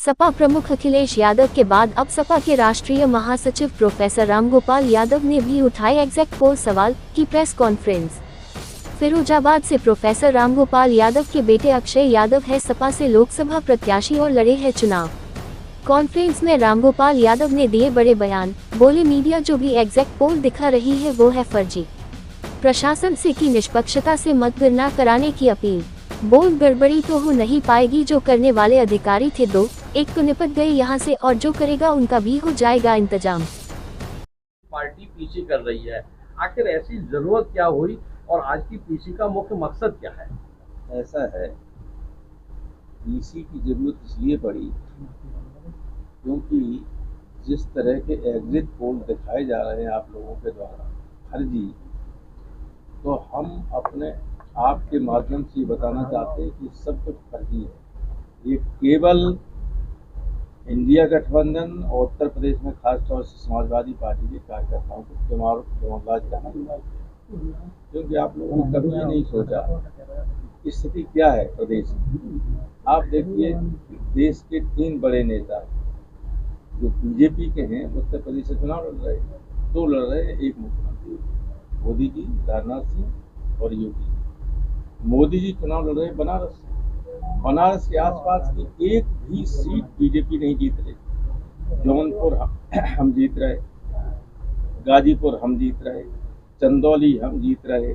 सपा प्रमुख अखिलेश यादव के बाद अब सपा के राष्ट्रीय महासचिव प्रोफेसर रामगोपाल यादव ने भी उठाए एग्जिट पोल सवाल की प्रेस कॉन्फ्रेंस। फिरोजाबाद से प्रोफेसर रामगोपाल यादव के बेटे अक्षय यादव है सपा से लोकसभा प्रत्याशी और लड़े हैं चुनाव। कॉन्फ्रेंस में रामगोपाल यादव ने दिए बड़े बयान, बोले मीडिया जो भी एग्जिट पोल दिखा रही है वो है फर्जी। प्रशासन से की निष्पक्षता से मतगणना कराने की अपील। बोल गड़बड़ी तो हो नहीं पाएगी, जो करने वाले अधिकारी थे दो, एक तो निपट गए यहाँ से और जो करेगा उनका भी हो जाएगा इंतजाम। पार्टी पीछे कर रही है, आखिर ऐसी जरूरत क्या हुई और आज की पीसी का मुख्य मकसद क्या है? ऐसा है, पीसी की जरूरत इसलिए पड़ी क्योंकि जिस तरह के एग्जिट पोल दिखाए जा रहे हैं आप लोगों के द्वारा फर्जी, तो हम अपने आपके माध्यम से बताना चाहते हैं कि सब कुछ फर्जी है। ये केवल इंडिया गठबंधन और उत्तर प्रदेश में खासतौर से समाजवादी पार्टी के कार्यकर्ताओं को चुनाव करना है, क्योंकि आप लोगों ने कभी ये नहीं सोचा स्थिति क्या है प्रदेश में। आप देखिए, देश के 3 बड़े नेता जो बीजेपी के हैं उत्तर प्रदेश से चुनाव लड़ रहे हैं, 2 लड़ रहे हैं, एक मुख्यमंत्री मोदी जी, राजनाथ सिंह और योगी। मोदी जी चुनाव लड़ रहे हैं बनारस के आसपास की एक भी सीट बीजेपी नहीं जीत रही। जौनपुर हम जीत रहे, गाजीपुर हम जीत रहे, चंदौली हम जीत रहे,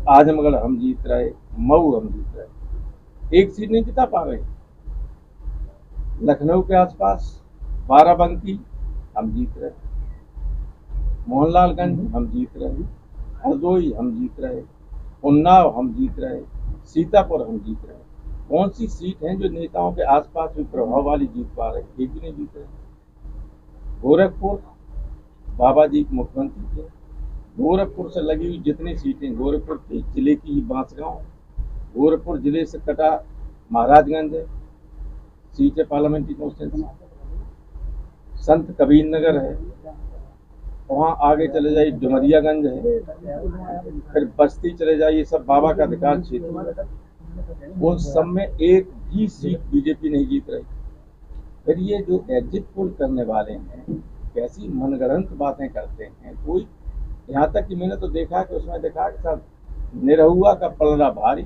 आजमगढ़ हम जीत रहे, मऊ हम जीत रहे, एक सीट नहीं जिता पा रहे। लखनऊ के आसपास बाराबंकी हम जीत रहे, मोहनलालगंज हम जीत रहे, हरदोई हम जीत रहे, उन्नाव हम जीत रहे, सीतापुर हम जीत रहे। कौन सी सीट हैं जो नेताओं के आसपास भी प्रभाव वाली जीत पा रहे? एक भी नहीं जीत रहे। गोरखपुर बाबा जी मुख्यमंत्री थे, गोरखपुर से लगी हुई जितनी सीटें, गोरखपुर के जिले की बांसगांव, गोरखपुर जिले से कटा महाराजगंज है, सीट है पार्लियामेंट्री कॉन्स्टिट्यूंसी, संत कबीर नगर है, वहाँ आगे चले जाइए डुमरियागंज है, फिर बस्ती चले जाइए, सब बाबा का अधिकार क्षेत्र। उन सब में एक भी सीट बीजेपी नहीं जीत रही। फिर ये जो एग्जिट पोल करने वाले हैं कैसी मनगढ़ंत बातें करते हैं। कोई यहाँ तक कि मैंने तो देखा कि उसमें देखा कि सब निरहुआ का पलड़ा भारी।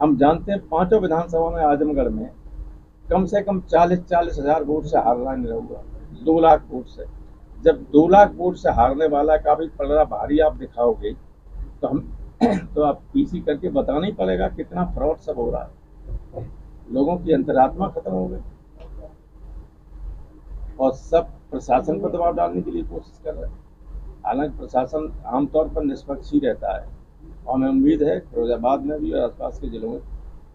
हम जानते हैं 5 विधानसभा में आजमगढ़ में कम से कम 40 हजार वोट से हार रहा है निरहुआ, 2 लाख वोट से। जब 2 लाख वोट से हारने वाला का भी पलड़ा भारी आप दिखाओगे तो आप पीसी करके बताना ही पड़ेगा कितना फ्रॉड सब हो रहा है। लोगों की अंतरात्मा खत्म हो गई और सब प्रशासन पर दबाव डालने के लिए कोशिश कर रहे हैं। हालांकि प्रशासन आमतौर पर निष्पक्ष ही रहता है और हमें उम्मीद है फिरोजाबाद में भी और आसपास के जिलों में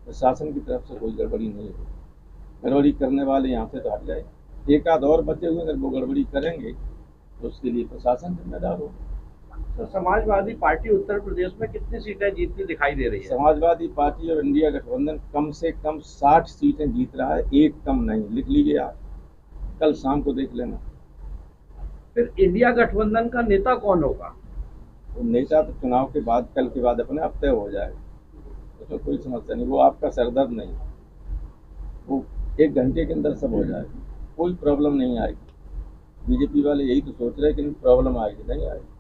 प्रशासन की तरफ से कोई गड़बड़ी नहीं होगी। गड़बड़ी करने वाले यहाँ से तो हट जाए, एक आध और बचे हुए अगर वो गड़बड़ी करेंगे तो उसके लिए प्रशासन जिम्मेदार होगा। तो समाजवादी पार्टी उत्तर प्रदेश में कितनी सीटें जीतती दिखाई दे रही है? समाजवादी पार्टी और इंडिया गठबंधन कम से कम 60 सीटें जीत रहा है, एक कम नहीं। लिख लीजिए आप, कल शाम को देख लेना। फिर इंडिया गठबंधन का नेता कौन होगा? वो नेता तो चुनाव के बाद, कल के बाद अपने आप तय हो जाएगा, उसमें कोई समस्या नहीं। वो आपका सरदर्द नहीं, वो 1 घंटे के अंदर सब हो जाएगा, कोई प्रॉब्लम नहीं आएगी। बीजेपी वाले यही तो सोच रहे हैं कि प्रॉब्लम आएगी, नहीं आएगी।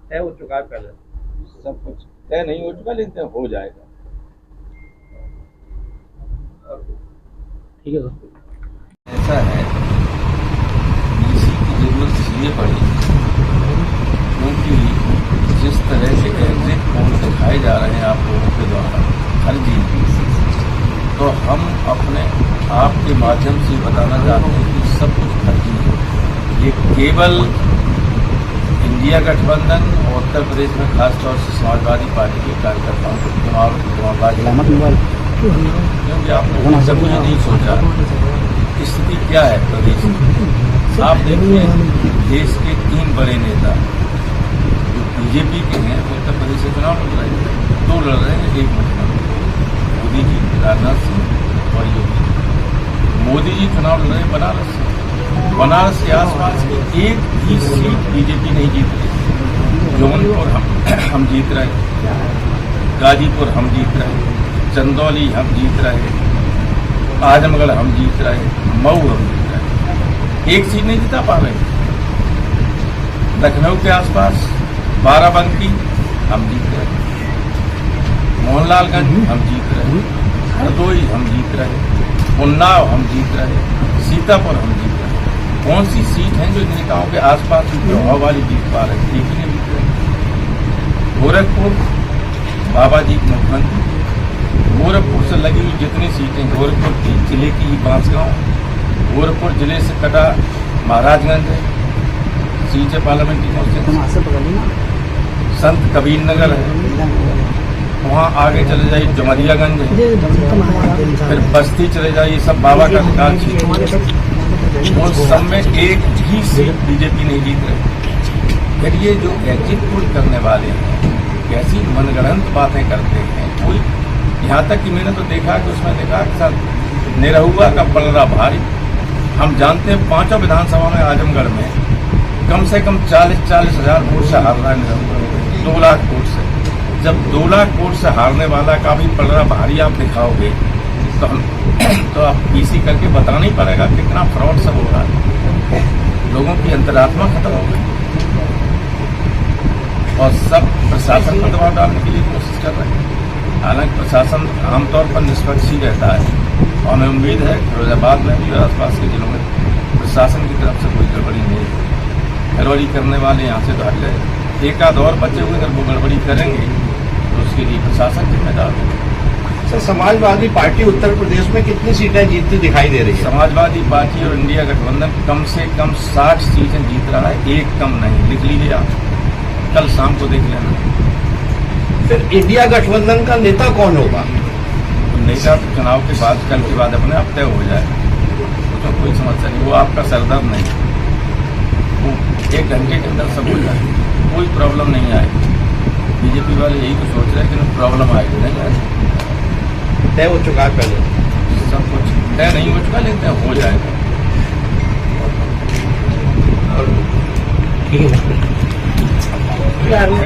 तय हो चुका है पहले, सब कुछ तय नहीं हो चुका लेकिन हो जाएगा। ठीक है सर। ऐसा है, पीसी की जरूरत इसलिए पड़ी क्योंकि जिस तरह से एग्जिट पोल दिखाए जा रहे हैं आप लोगों के द्वारा फर्जी, तो हम अपने आपके माध्यम से बताना चाहते हैं कि सब कुछ फर्जी है। ये केवल इंडिया गठबंधन और उत्तर प्रदेश में खासतौर से समाजवादी पार्टी के कार्यकर्ताओं को चुनाव क्योंकि आप लोगों ने कभी नहीं सोचा स्थिति क्या है प्रदेश में। आप देखिए, देश के 3 बड़े नेता जो बीजेपी के हैं उत्तर प्रदेश से चुनाव लड़ रहे हैं, 2 लड़ रहे हैं, एक मुख्यमंत्री मोदी जी, राजनाथ सिंह और योगी। मोदी जी चुनाव लड़ रहे हैं बनारस के आसपास की एक भी सीट बीजेपी नहीं जीत रही। जौनपुर हम जीत रहे, गाजीपुर हम जीत रहे, चंदौली हम जीत रहे, आजमगढ़ हम जीत रहे, मऊ हम जीत रहे, एक सीट नहीं जिता पा रहे। लखनऊ के आसपास बाराबंकी हम जीत रहे, मोहनलालगंज हम जीत रहे, हरदोई हम जीत रहे, उन्नाव हम जीत रहे, सीतापुर हम जीत रहे। कौन सी सीट है जो नेताओं के आसपास प्रभाव वाली जीत पा रहे, एक ही नहीं जीत रहे। गोरखपुर बाबा जी मुख्यमंत्री, गोरखपुर से लगी हुई जितनी सीटें, गोरखपुर की जिले की बांसगांव, गोरखपुर जिले से कटा महाराजगंज है, सीट है पार्लियामेंट्री कांस्टिट्यूंसी, संत कबीर नगर है, वहाँ आगे चले जाइए जमरियागंज है, फिर बस्ती चले जाइए, सब बाबा का निकाल सीट, उन सब में एक भी सीट बीजेपी नहीं जीत रही। फिर ये जो एग्जिट पोल करने वाले हैं, कैसी मनगढ़ंत बातें करते हैं। कोई यहाँ तक कि मैंने तो देखा कि उसमें देखा कि सर निरहुआ का पलड़ा भारी। हम जानते हैं 5 विधानसभा में आजमगढ़ में कम से कम 40-40 हज़ार वोट से हार रहा है निरहुआ, 2 लाख वोट से। जब 2 लाख वोट से हारने वाला का भी पलड़ा भारी आप दिखाओगे तो आप पीसी करके बताना ही पड़ेगा कितना फ्रॉड सब हो रहा है। लोगों की अंतरात्मा खत्म हो गई और सब प्रशासन पर दबाव डालने के लिए कोशिश कर रहे हैं। हालांकि प्रशासन आमतौर पर निष्पक्ष ही रहता है और हमें उम्मीद है फिरोजाबाद में भी और आसपास के जिलों में प्रशासन की तरफ से कोई गड़बड़ी नहीं है। गड़बड़ी करने वाले यहाँ से तो हट गए, एक आध और बचे हुए अगर वो गड़बड़ी करेंगे तो उसके लिए प्रशासन जिम्मेदार है। सर, समाजवादी पार्टी उत्तर प्रदेश में कितनी सीटें जीतती दिखाई दे रही है? समाजवादी पार्टी और इंडिया गठबंधन कम से कम 60 सीटें जीत रहा है, एक कम नहीं। लिख लीजिए आप, कल शाम को देख लेना। फिर इंडिया गठबंधन का नेता कौन होगा? तो नेता तो चुनाव के बाद, कल के बाद अपने आप तय हो जाए, तो कोई समस्या नहीं, वो आपका सरदर्द नहीं, वो 1 घंटे के अंदर सब हो जाए, कोई प्रॉब्लम नहीं आएगी। बीजेपी वाले यही तो सोच रहे हैं कि प्रॉब्लम आएगी, नहीं आएगी। तय हो चुका है पहले, सब कुछ तय नहीं हो चुका लेकिन हो जाएगा। ठीक है।